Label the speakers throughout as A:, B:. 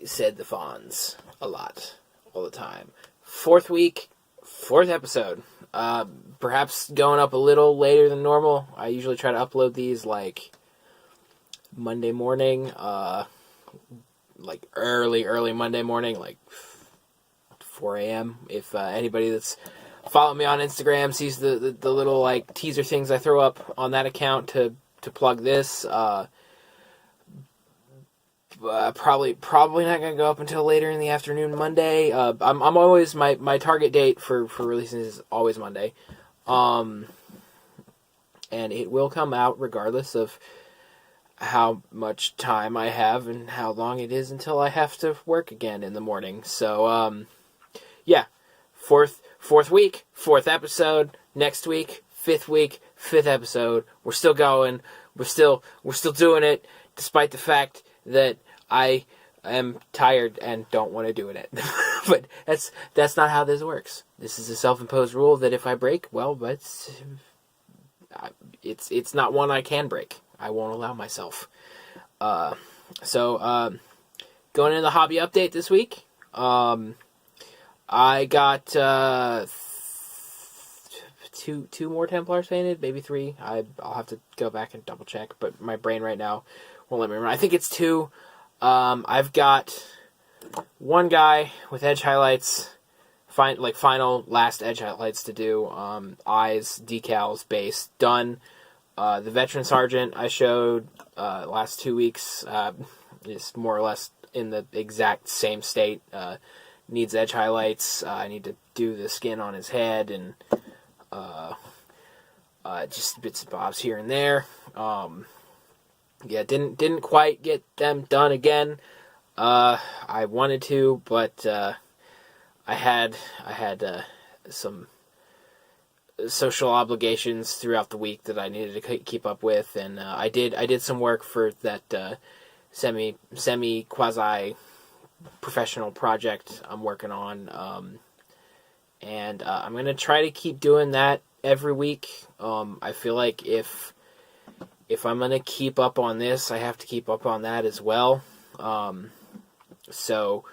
A: said the Fonz a lot, all the time. 4th week, 4th episode. Perhaps going up a little later than normal. I usually try to upload these like Monday morning, like early Monday morning, like 4 a.m. If anybody that's following me on Instagram sees the little like teaser things I throw up on that account to plug this, probably not gonna go up until later in the afternoon Monday. I'm always my target date for releasing is always Monday, and it will come out regardless of how much time I have and how long it is until I have to work again in the morning. So yeah, fourth week, 4th episode. Next week, 5th week, 5th episode. We're still going. We're still doing it, despite the fact that I am tired and don't want to do it. But that's not how this works. This is a self-imposed rule that if I break, well, it's not one I can break. I won't allow myself. So going into the hobby update this week, I got two more Templars painted, maybe 3. I'll have to go back and double check, but my brain right now won't let me remember. I think it's 2. I've got 1 guy with edge highlights, final last edge highlights to do. Eyes, decals, base done. The veteran sergeant I showed last 2 weeks is more or less in the exact same state. Needs edge highlights. I need to do the skin on his head and just bits and bobs here and there. Yeah, didn't quite get them done again. I wanted to, but I had some social obligations throughout the week that I needed to keep up with, and I did some work for that semi quasi professional project I'm working on, and I'm gonna try to keep doing that every week. I feel like if I'm gonna keep up on this, I have to keep up on that as well. So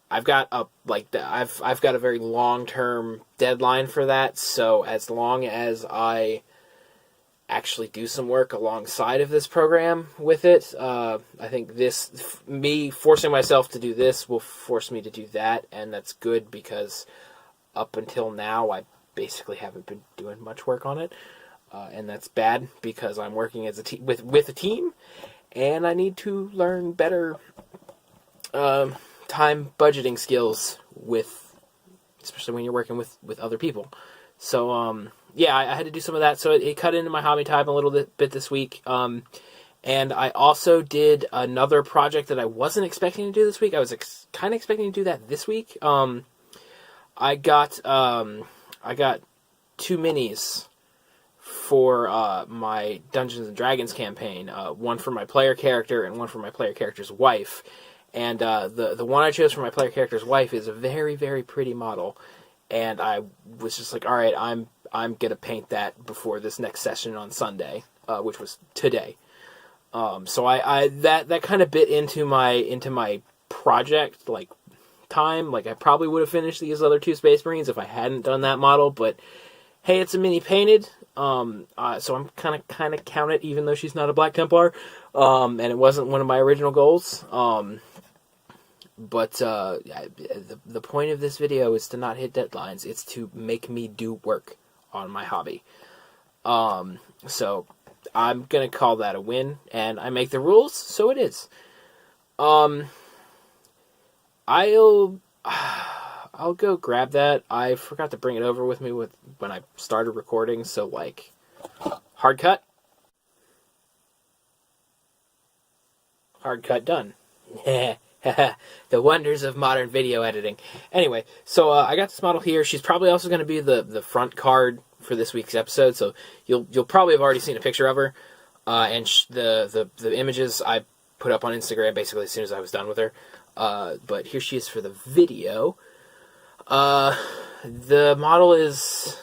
A: I've got I've got a very long-term deadline for that. So as long as I actually do some work alongside of this program with it, I think me forcing myself to do this will force me to do that, and that's good because up until now I basically haven't been doing much work on it, and that's bad because I'm working as with a team, and I need to learn better time budgeting skills especially when you're working with other people. So yeah, I had to do some of that, so it cut into my hobby time a little bit this week. And I also did another project that I wasn't expecting to do this week. I was kind of expecting to do that this week. I got 2 minis for my Dungeons and Dragons campaign. One for my player character and one for my player character's wife. And the one I chose for my player character's wife is a very, very pretty model. And I was just like, all right, I'm gonna paint that before this next session on Sunday, which was today. So I that kind of bit into my project time. I probably would have finished these other 2 Space Marines if I hadn't done that model. But hey, it's a mini painted. So I'm kind of count it, even though she's not a Black Templar, and it wasn't one of my original goals. But the point of this video is to not hit deadlines. It's to make me do work on my hobby. So I'm going to call that a win, and I make the rules, so it is. I'll go grab that. I forgot to bring it over with me when I started recording, so hard cut. Hard cut done. The wonders of modern video editing. Anyway, so I got this model here. She's probably also going to be the front card for this week's episode, so you'll probably have already seen a picture of her. And the images I put up on Instagram basically as soon as I was done with her. But here she is for the video. The model is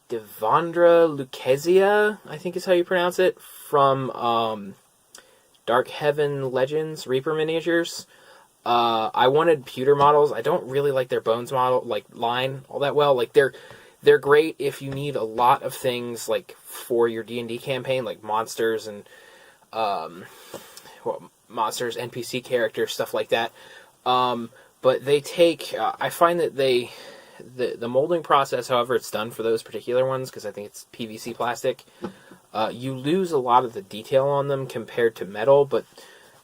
A: Devondra Lucchezia, I think is how you pronounce it, from Dark Heaven Legends Reaper Miniatures. I wanted pewter models. I don't really like their bones model line all that well. Like they're great if you need a lot of things like for your D&D campaign, like monsters and monsters, NPC characters, stuff like that. But they take. I find that the molding process, however it's done for those particular ones, because I think it's PVC plastic, you lose a lot of the detail on them compared to metal. But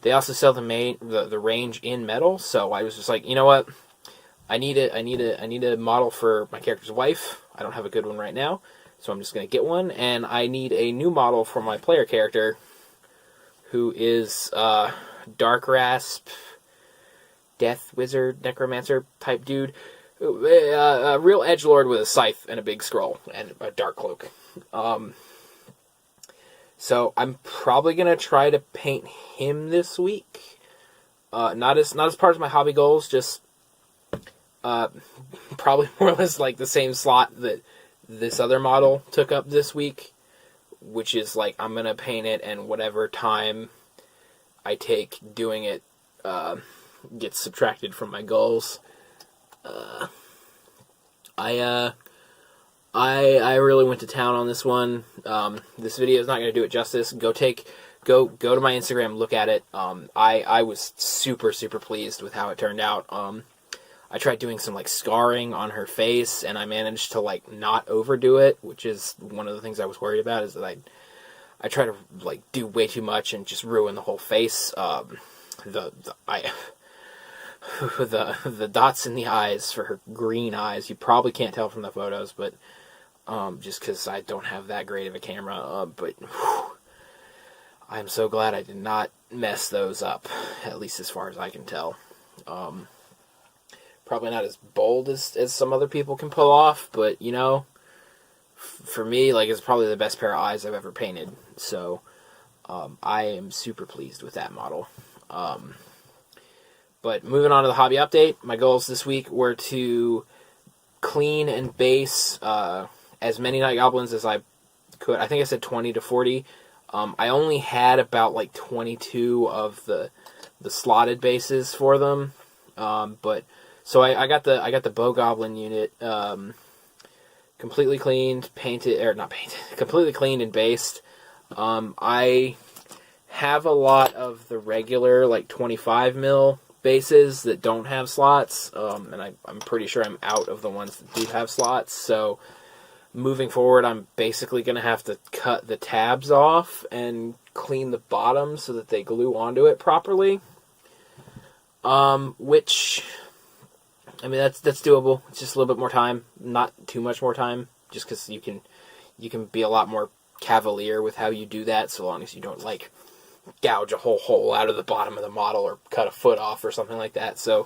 A: they also sell the range in metal, so I was just like, you know what, I need a model for my character's wife. I don't have a good one right now, so I'm just gonna get one, and I need a new model for my player character, who is Dark Rasp, Death Wizard, Necromancer type dude, a real edgelord with a scythe and a big scroll and a dark cloak. So I'm probably gonna try to paint him this week. Not as part of my hobby goals, just probably more or less like the same slot that this other model took up this week, which is like I'm gonna paint it, and whatever time I take doing it gets subtracted from my goals. I really went to town on this one. This video is not going to do it justice. Go to my Instagram, look at it. I was super pleased with how it turned out. I tried doing some like scarring on her face, and I managed to like not overdo it, which is one of the things I was worried about, is that I try to like do way too much and just ruin the whole face. The dots in the eyes for her green eyes, you probably can't tell from the photos, but just because I don't have that great of a camera, but whew, I'm so glad I did not mess those up, at least as far as I can tell. Probably not as bold as some other people can pull off, but, you know, for me, like, it's probably the best pair of eyes I've ever painted, so I am super pleased with that model. But moving on to the hobby update, my goals this week were to clean and base as many Night Goblins as I could. I think I said 20 to 40. I only had about like 22 of the slotted bases for them. But so I got the Bow Goblin unit completely cleaned, completely cleaned and based. I have a lot of the regular like 25 mil bases that don't have slots, and I'm pretty sure I'm out of the ones that do have slots, so moving forward I'm basically going to have to cut the tabs off and clean the bottom so that they glue onto it properly, which, I mean, that's doable. It's just a little bit more time, not too much more time, just because you can be a lot more cavalier with how you do that, so long as you don't like gouge a whole hole out of the bottom of the model or cut a foot off or something like that. So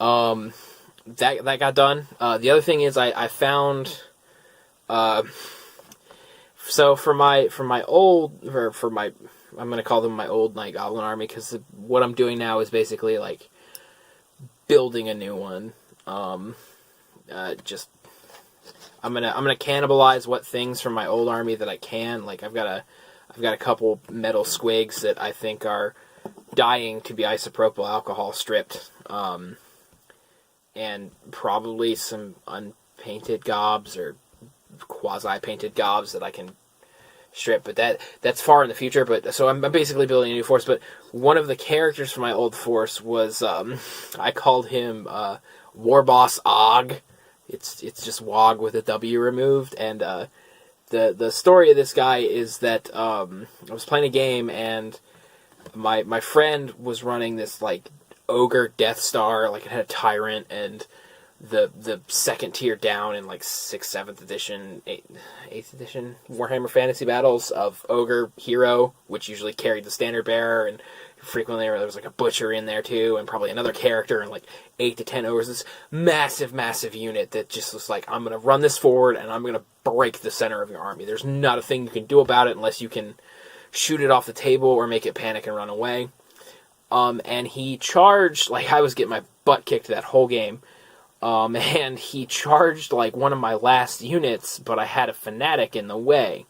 A: that got done. The other thing is I found so for my I'm going to call them my old Night Goblin army, because what I'm doing now is basically like building a new one. Just I'm gonna cannibalize what things from my old army that I can. Like I've got a couple metal squigs that I think are dying to be isopropyl alcohol stripped, and probably some unpainted gobs or quasi-painted gobs that I can strip, but that's far in the future. But so I'm basically building a new force. But one of the characters from my old force was I called him War Boss Og. It's just Wog with a W removed, and the story of this guy is that I was playing a game, and my friend was running this like ogre Death Star, like it had a tyrant, and the second tier down in like 6th, 7th edition, 8th edition Warhammer Fantasy Battles of ogre hero, which usually carried the standard bearer, and frequently there was like a butcher in there too, and probably another character, and like 8 to 10 ogres. This massive unit that just was like, I'm gonna run this forward and I'm gonna break the center of your army. There's not a thing you can do about it unless you can shoot it off the table or make it panic and run away. And he charged, like I was getting my butt kicked that whole game. And he charged like one of my last units, but I had a fanatic in the way.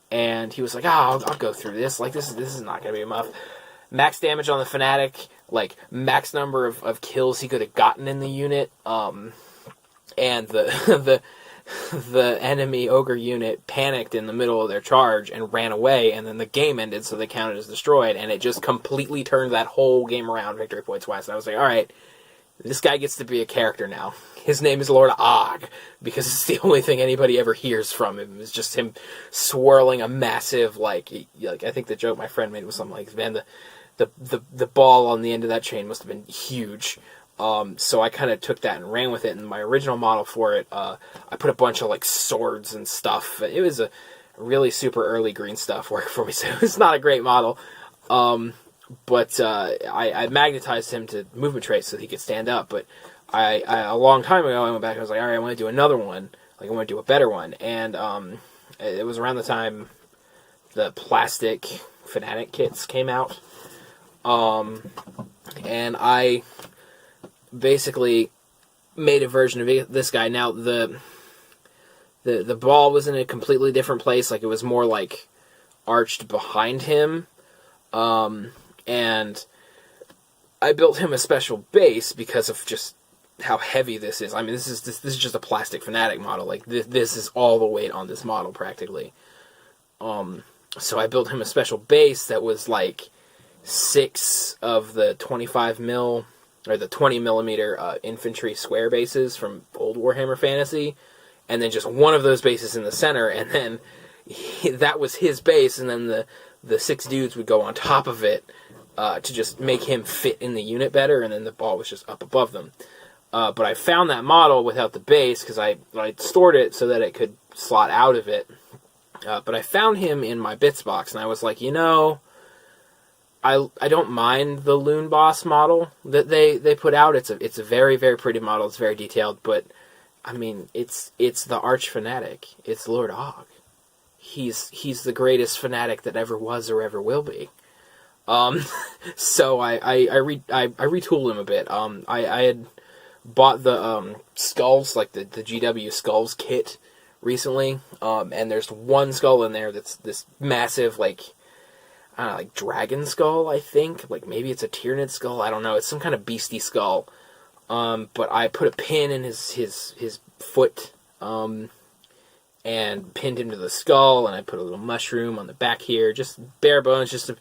A: And he was like, I'll go through this. Like, this is not going to be enough. Max damage on the fanatic, like max number of kills he could have gotten in the unit. And the the enemy ogre unit panicked in the middle of their charge and ran away, and then the game ended, so they counted as destroyed, and it just completely turned that whole game around, victory points wise. And I was like, alright, this guy gets to be a character now. His name is Lord Og, because it's the only thing anybody ever hears from him. It's just him swirling a massive, like I think the joke my friend made was something like, man, the ball on the end of that chain must have been huge. So I kind of took that and ran with it, and my original model for it, I put a bunch of, like, swords and stuff. It was a really super early green stuff work for me, so it's not a great model. But I magnetized him to movement traits so he could stand up, but I a long time ago, I went back and I was like, alright, I want to do another one. Like, I want to do a better one. And it was around the time the plastic Fnatic kits came out. And I basically made a version of this guy. Now, the ball was in a completely different place. Like, it was more, like, arched behind him. And I built him a special base because of just how heavy this is. I mean, this is just a plastic Fnatic model. Like, this is all the weight on this model, practically. So I built him a special base that was, like, 6 of the 25 mil, or the 20 millimeter infantry square bases from old Warhammer Fantasy, and then just one of those bases in the center, and then that was his base, and then the 6 dudes would go on top of it to just make him fit in the unit better, and then the ball was just up above them. But I found that model without the base, because I stored it so that it could slot out of it. But I found him in my bits box, and I was like, you know, I don't mind the Loon Boss model that they put out. It's a very, very pretty model. It's very detailed, but I mean, it's the arch fanatic. It's Lord Og. He's the greatest fanatic that ever was or ever will be. So I retooled him a bit. I had bought the skulls, like the GW skulls kit recently, and there's one skull in there that's this massive, like, I don't know, like dragon skull, I think. Like, maybe it's a Tyrannid skull, I don't know. It's some kind of beastie skull. But I put a pin in his foot, and pinned him to the skull, and I put a little mushroom on the back here, just bare bones, just to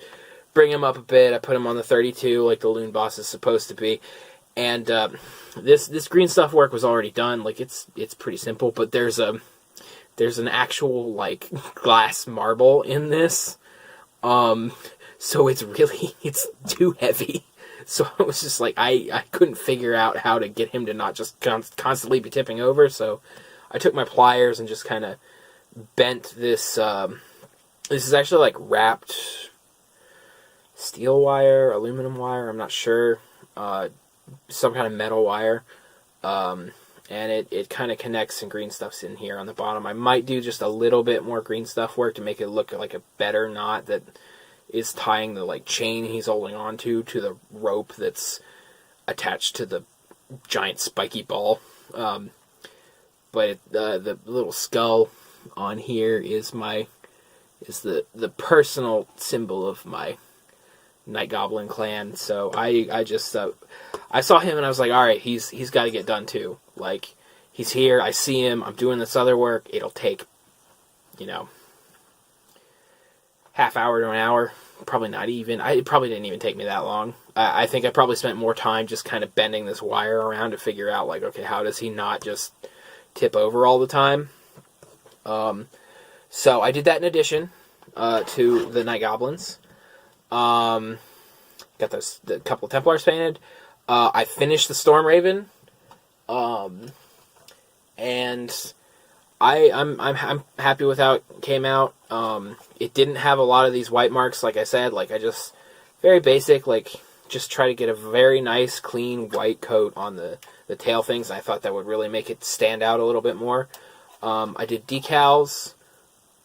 A: bring him up a bit. I put him on the 32, like the Loon Boss is supposed to be. And this green stuff work was already done. Like, it's pretty simple, but there's an actual, like, glass marble in this. So it's too heavy. So I was just like, I couldn't figure out how to get him to not just constantly be tipping over, so I took my pliers and just kind of bent this, this is actually like wrapped steel wire, aluminum wire, I'm not sure, some kind of metal wire, and it kind of connects, and green stuff's in here on the bottom. I might do just a little bit more green stuff work to make it look like a better knot that is tying the, like, chain he's holding on to the rope that's attached to the giant spiky ball. But the little skull on here is the personal symbol of my Night Goblin clan. So I just I saw him and I was like, all right, he's got to get done too. Like, he's here, I see him, I'm doing this other work. It'll take, you know, half hour to an hour, probably not even. It probably didn't even take me that long. I think I probably spent more time just kind of bending this wire around to figure out, like, okay, how does he not just tip over all the time? So I did that in addition to the Night Goblins. Got the couple of Templars painted. I finished the Stormraven, and I'm happy with how it came out. It didn't have a lot of these white marks, like I said. Like, I just, very basic, like, just try to get a very nice, clean white coat on the tail things. I thought that would really make it stand out a little bit more. I did decals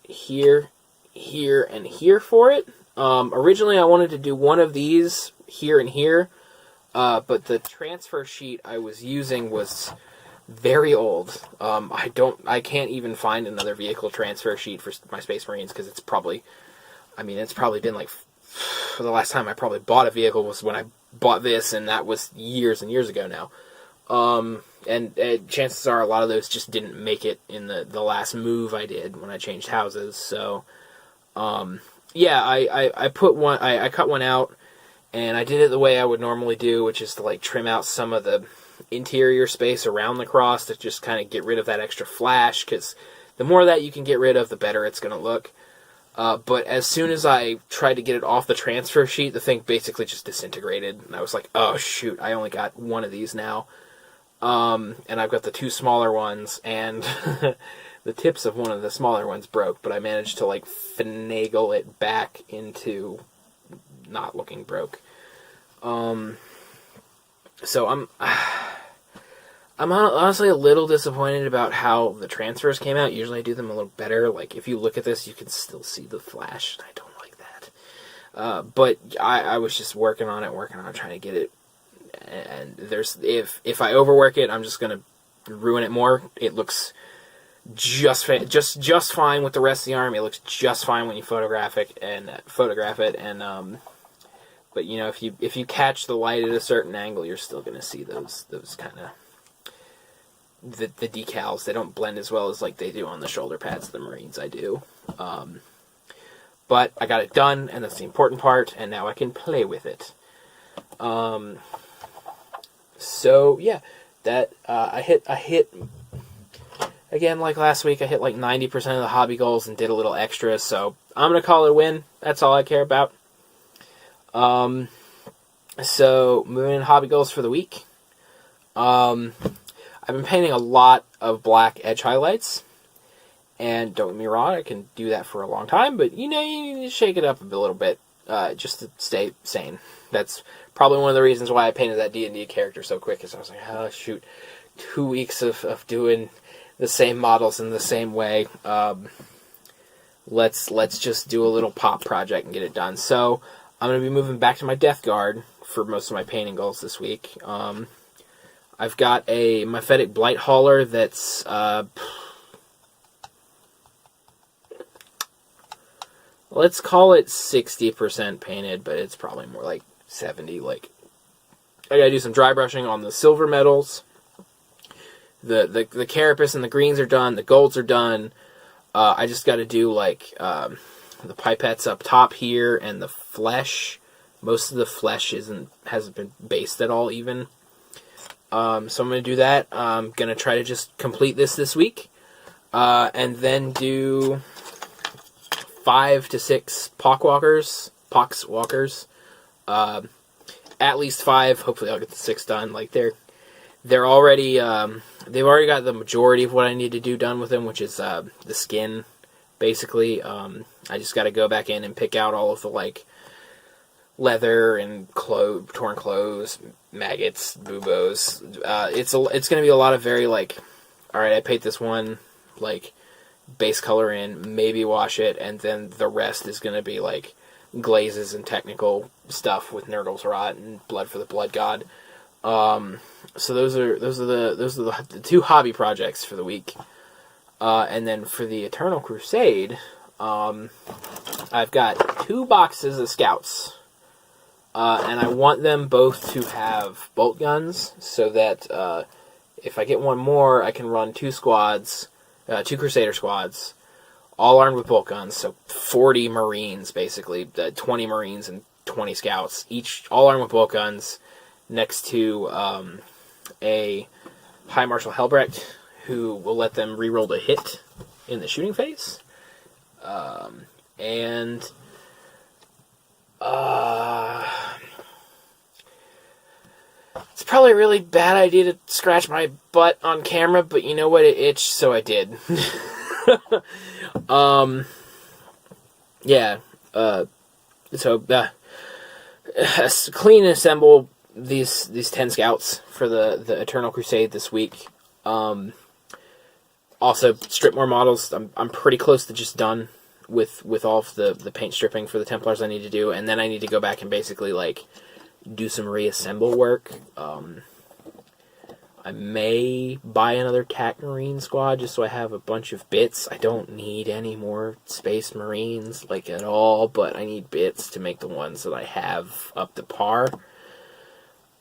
A: here, here, and here for it. Originally I wanted to do one of these here and here, but the transfer sheet I was using was very old. I can't even find another vehicle transfer sheet for my Space Marines, because it's probably been like, the last time I probably bought a vehicle was when I bought this, and that was years and years ago now. And chances are a lot of those just didn't make it in the last move I did when I changed houses. So, yeah, I put one, I cut one out, and I did it the way I would normally do, which is to like trim out some of the interior space around the cross to just kind of get rid of that extra flash, because the more of that you can get rid of, the better it's going to look. But as soon as I tried to get it off the transfer sheet, the thing basically just disintegrated, and I was like, oh shoot, I only got one of these now. And I've got the two smaller ones, and the tips of one of the smaller ones broke, but I managed to like finagle it back into not looking broke. So I'm honestly a little disappointed about how the transfers came out. Usually I do them a little better. Like, if you look at this, you can still see the flash, and I don't like that. But I was just working on trying to get it. And if I overwork it, I'm just going to ruin it more. It looks just fine with the rest of the arm. It looks just fine when you photograph it. And but you know, if you catch the light at a certain angle, you're still going to see those kind of the decals. They don't blend as well as like they do on the shoulder pads of the Marines I do. But I got it done, and that's the important part, and now I can play with it. So yeah, that I hit again, like last week. I hit like 90% of the hobby goals and did a little extra. So I'm gonna call it a win. That's all I care about. So moving in hobby goals for the week. I've been painting a lot of black edge highlights, and don't get me wrong, I can do that for a long time. But you know, you need to shake it up a little bit just to stay sane. That's probably one of the reasons why I painted that D&D character so quick, is I was like, oh shoot, 2 weeks of doing the same models in the same way. Let's just do a little pop project and get it done. So I'm going to be moving back to my Death Guard for most of my painting goals this week. I've got a Mephetic Blight Hauler that's let's call it 60% painted, but it's probably more like 70. Like, I gotta do some dry brushing on the silver metals. The carapace and the greens are done. The golds are done. I just got to do like the pipettes up top here, and the flesh. Most of the flesh hasn't been based at all even. So I'm gonna do that. I'm gonna try to just complete this week, and then do 5 to 6 poxwalkers. At least 5. Hopefully I'll get the 6 done. Like, they're already they've already got the majority of what I need to do done with them, which is the skin, basically. I just got to go back in and pick out all of the like leather and torn clothes, maggots, buboes. It's going to be a lot of very like, all right, I paint this one like base color in, maybe wash it, and then the rest is going to be like glazes and technical stuff with Nurgle's Rot and Blood for the Blood God. So those are the 2 hobby projects for the week. And then for the Eternal Crusade, I've got 2 boxes of scouts. And I want them both to have bolt guns, so that if I get one more, I can run 2 squads, 2 Crusader squads, all armed with bolt guns. So 40 Marines, basically, 20 Marines and 20 scouts, each all armed with bolt guns, next to a High Marshal Helbrecht, who will let them reroll the hit in the shooting phase. And it's probably a really bad idea to scratch my butt on camera, but you know what? It itched, so I did. Yeah. Clean and assemble these 10 scouts for the Eternal Crusade this week. Also, strip more models. I'm pretty close to just done with all of the paint stripping for the Templars I need to do, and then I need to go back and basically like do some reassemble work. I may buy another TAC Marine squad just so I have a bunch of bits. I don't need any more Space Marines, like, at all, but I need bits to make the ones that I have up to par.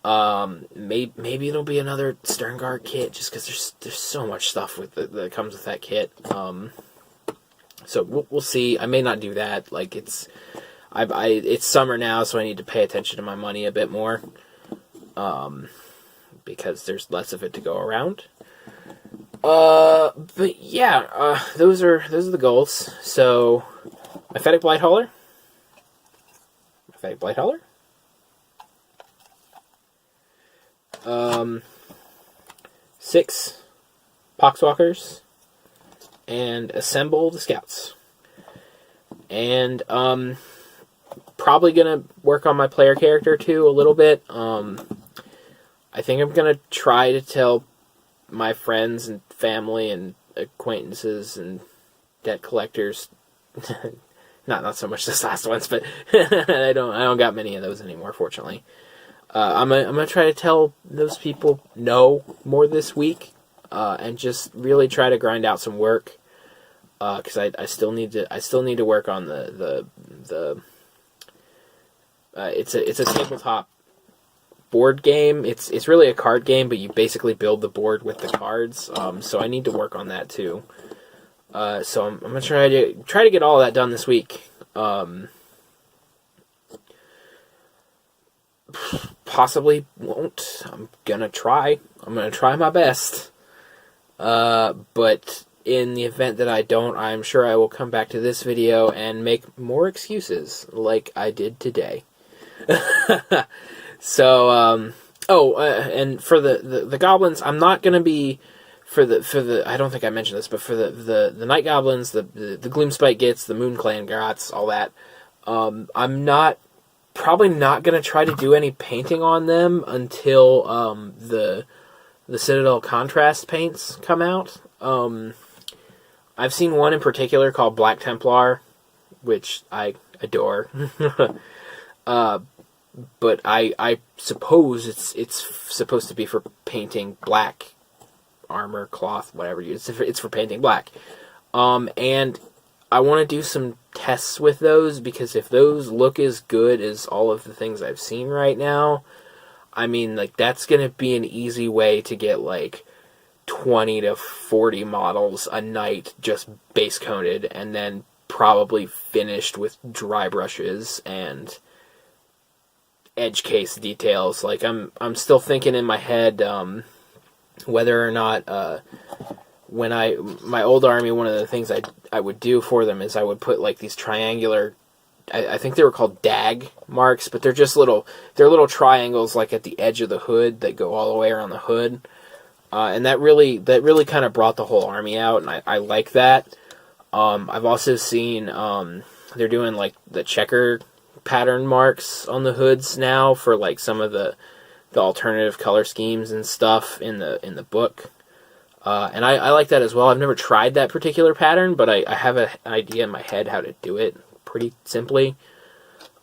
A: Maybe it'll be another Sternguard kit, just because there's so much stuff that comes with that kit. So we'll see. I may not do that. Like it's summer now, so I need to pay attention to my money a bit more. Because there's less of it to go around. But yeah, those are the goals. So, Mephetic Blightholder. 6 Poxwalkers, and assemble the scouts. And probably gonna work on my player character too a little bit. I think I'm gonna try to tell my friends and family and acquaintances and debt collectors, not so much this last ones, but I don't got many of those anymore, fortunately. I'm gonna try to tell those people no more this week, and just really try to grind out some work, because I still need to work on the it's a tabletop board game. It's really a card game, but you basically build the board with the cards. So I need to work on that too. So I'm gonna try to get all that done this week. Possibly won't. I'm gonna try my best. But in the event that I don't, I'm sure I will come back to this video and make more excuses like I did today. So, and for the goblins, I'm not gonna be for the I don't think I mentioned this, but for the night goblins, the Gloomspite Gits, the Moon Clan Grots, all that. I'm probably not gonna try to do any painting on them until the Citadel Contrast paints come out. I've seen one in particular called Black Templar, which I adore. But I suppose it's supposed to be for painting black armor, cloth, whatever. It's for painting black. And I want to do some tests with those, because if those look as good as all of the things I've seen right now, I mean, like, that's going to be an easy way to get, like, 20 to 40 models a night just base coated, and then probably finished with dry brushes and edge case details. Like, I'm still thinking in my head whether or not my old army, one of the things I would do for them is I would put like these triangular, I think they were called dag marks, but they're just little triangles like at the edge of the hood that go all the way around the hood, and that really kind of brought the whole army out, and I like that. I've also seen they're doing like the checker pattern marks on the hoods now for like some of the alternative color schemes and stuff in the book. And I like that as well. I've never tried that particular pattern, but I have an idea in my head how to do it pretty simply.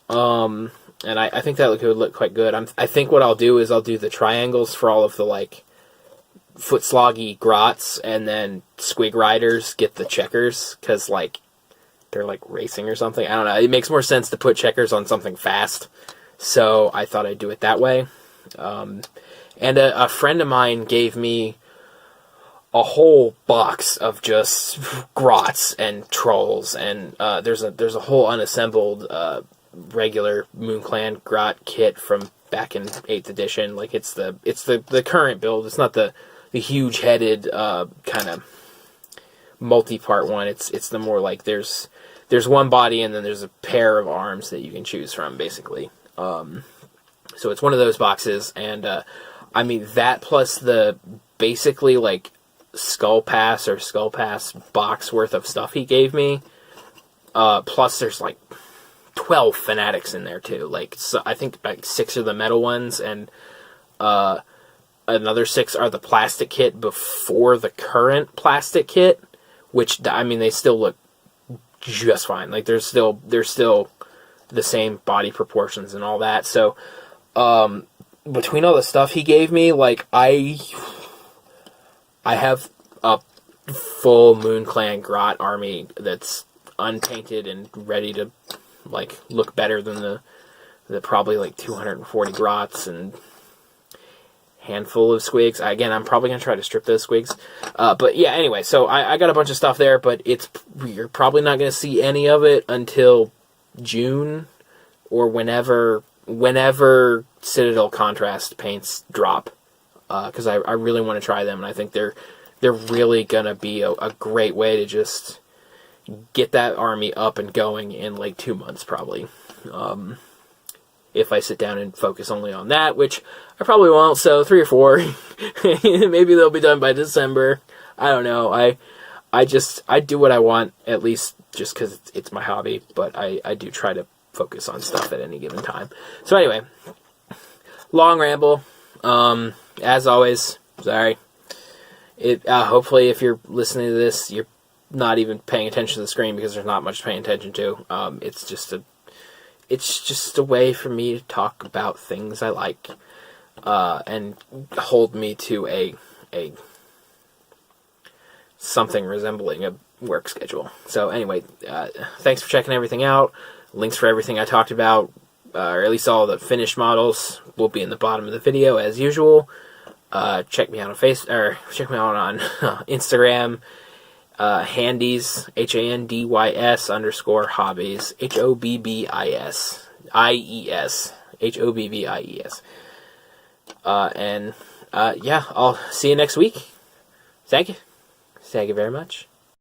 A: And I think that would look quite good. I think what I'll do is I'll do the triangles for all of the like foot sloggy grots, and then squig riders get the checkers, because like they're like racing or something. I don't know. It makes more sense to put checkers on something fast. So I thought I'd do it that way. And a friend of mine gave me a whole box of just grots and trolls, and there's a whole unassembled regular Moon Clan grot kit from back in 8th edition. Like it's the current build. It's not the huge headed kind of multi-part one. It's the more like there's one body and then there's a pair of arms that you can choose from, basically. So it's one of those boxes, and I mean that plus the basically like Skull Pass box worth of stuff he gave me. Plus there's like 12 fanatics in there too. Like, so I think like 6 are the metal ones, and another 6 are the plastic kit before the current plastic kit, which, I mean, they still look just fine. Like, they're still the same body proportions and all that. So, between all the stuff he gave me, like, I have a full Moon Clan Grot army that's unpainted and ready to, like, look better than the probably, like, 240 Grots and handful of squigs. Again, I'm probably going to try to strip those squigs. But yeah, anyway, so I got a bunch of stuff there, but you're probably not going to see any of it until June or whenever Citadel Contrast paints drop. Because I really want to try them, and I think they're really going to be a great way to just get that army up and going in like 2 months, probably. If I sit down and focus only on that, which I probably won't, so 3 or 4. Maybe they'll be done by December. I don't know. I do what I want, at least just because it's my hobby, but I do try to focus on stuff at any given time. So anyway, long ramble. As always, sorry. Hopefully if you're listening to this, you're not even paying attention to the screen, because there's not much to pay attention to. It's just a way for me to talk about things I like, and hold me to a something resembling a work schedule. So anyway, thanks for checking everything out. Links for everything I talked about, or at least all the finished models, will be in the bottom of the video as usual. Check me out on check me out on Instagram. Handys, HANDYS _hobbies, HOBBIES. Yeah, I'll see you next week. Thank you. Thank you very much.